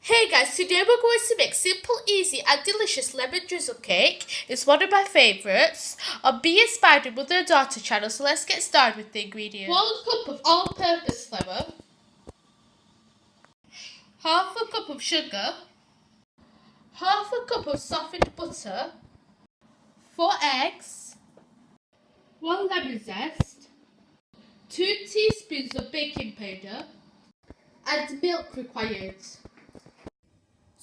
Hey guys, today we're going to make simple, easy and delicious lemon drizzle cake. It's one of my favourites on Be Inspired with Mother and Daughter channel, so let's get started with the ingredients. 1 cup of all-purpose flour, half a cup of sugar, half a cup of softened butter, 4 eggs, 1 lemon zest, 2 teaspoons of baking powder and milk required.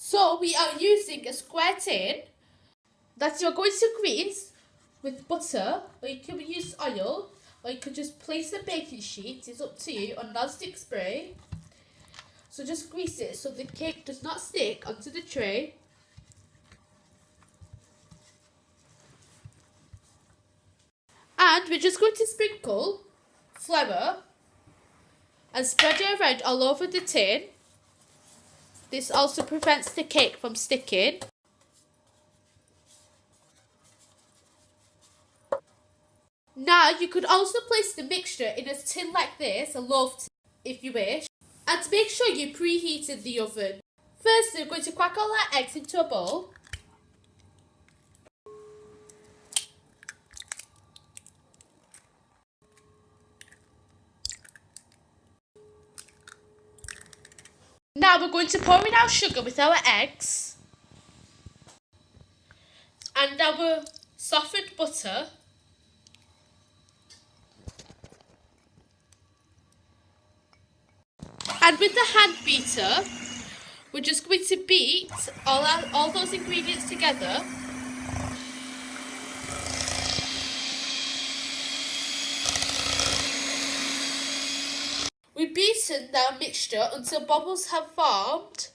So we are using a square tin that you're going to grease with butter, or you can use oil, or you can just place a baking sheet, it's up to you, on non-stick spray. So just grease it so the cake does not stick onto the tray. And we're just going to sprinkle flour and spread it around all over the tin. This also prevents the cake from sticking. Now you could also place the mixture in a tin like this, a loaf tin if you wish, and make sure you preheated the oven. First we're going to crack all our eggs into a bowl. Now we're going to pour in our sugar with our eggs and our softened butter. And with the hand beater, we're just going to beat all those ingredients together. We've beaten our mixture until bubbles have formed.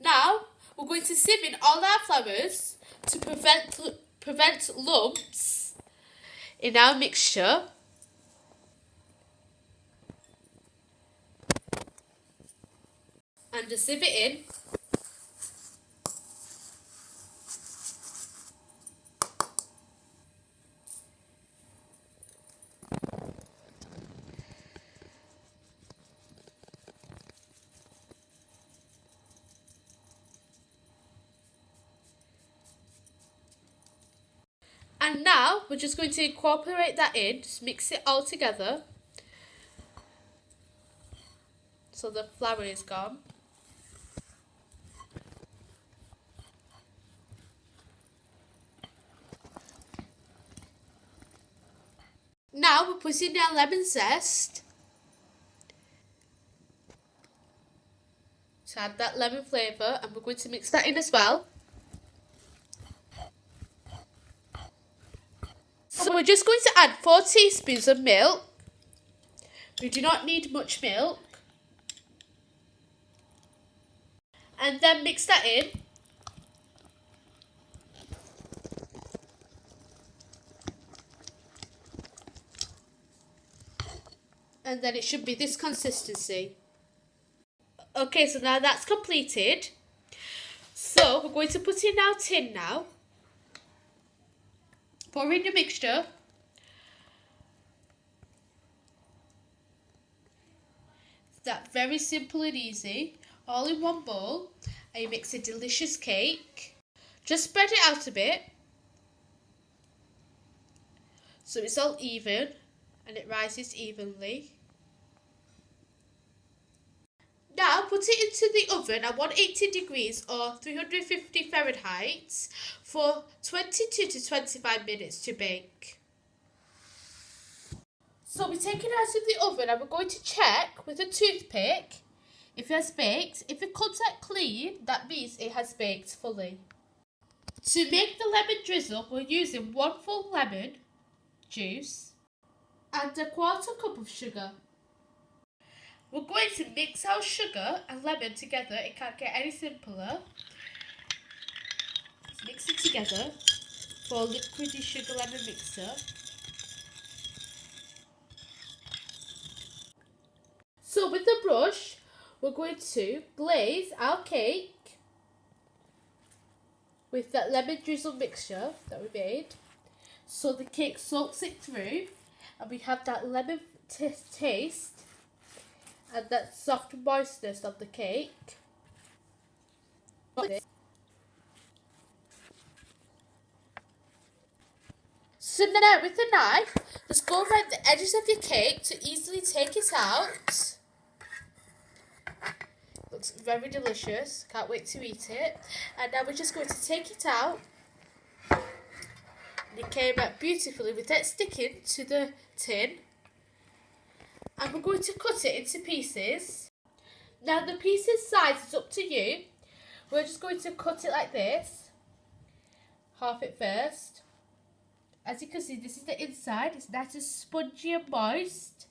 Now we're going to sieve in all our flours to prevent lumps in our mixture. And just sieve it in. And now we're just going to incorporate that in, just mix it all together so the flour is gone. Now we're putting in our lemon zest to add that lemon flavour, and we're going to mix that in as well. So we're just going to add 4 teaspoons of milk. We do not need much milk. And then mix that in. And then it should be this consistency. Okay, so now that's completed. So we're going to put in our tin now. Pour in the mixture. That's very simple and easy. All in one bowl. And you mix a delicious cake. Just spread it out a bit, so it's all even and it rises evenly. Now put it into the oven at 180 degrees or 350 Fahrenheit for 22 to 25 minutes to bake. So we take it out of the oven and we're going to check with a toothpick if it has baked. If it comes out clean, that means it has baked fully. To make the lemon drizzle, we're using 1 full lemon juice and a 1/4 cup of sugar. We're going to mix our sugar and lemon together. It can't get any simpler. Let's mix it together for a liquidy sugar lemon mixer. So with the brush, we're going to glaze our cake with that lemon drizzle mixture that we made. So the cake soaks it through and we have that lemon taste and that soft moistness of the cake. So now with the knife, just go around the edges of your cake to easily take it out. Looks very delicious. Can't wait to eat it. And now we're just going to take it out. And it came out beautifully without sticking to the tin. And we're going to cut it into pieces. Now the pieces size is up to you. We're just going to cut it like this. Half it first. As you can see, this is the inside. It's nice and spongy and moist.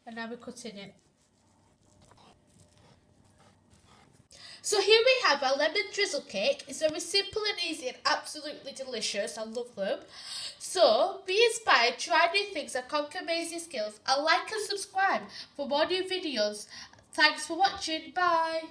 And now we're cutting it. So here we have our lemon drizzle cake. It's very simple and easy and absolutely delicious. I love them. So be inspired, try new things and conquer amazing skills. And like and subscribe for more new videos. Thanks for watching. Bye.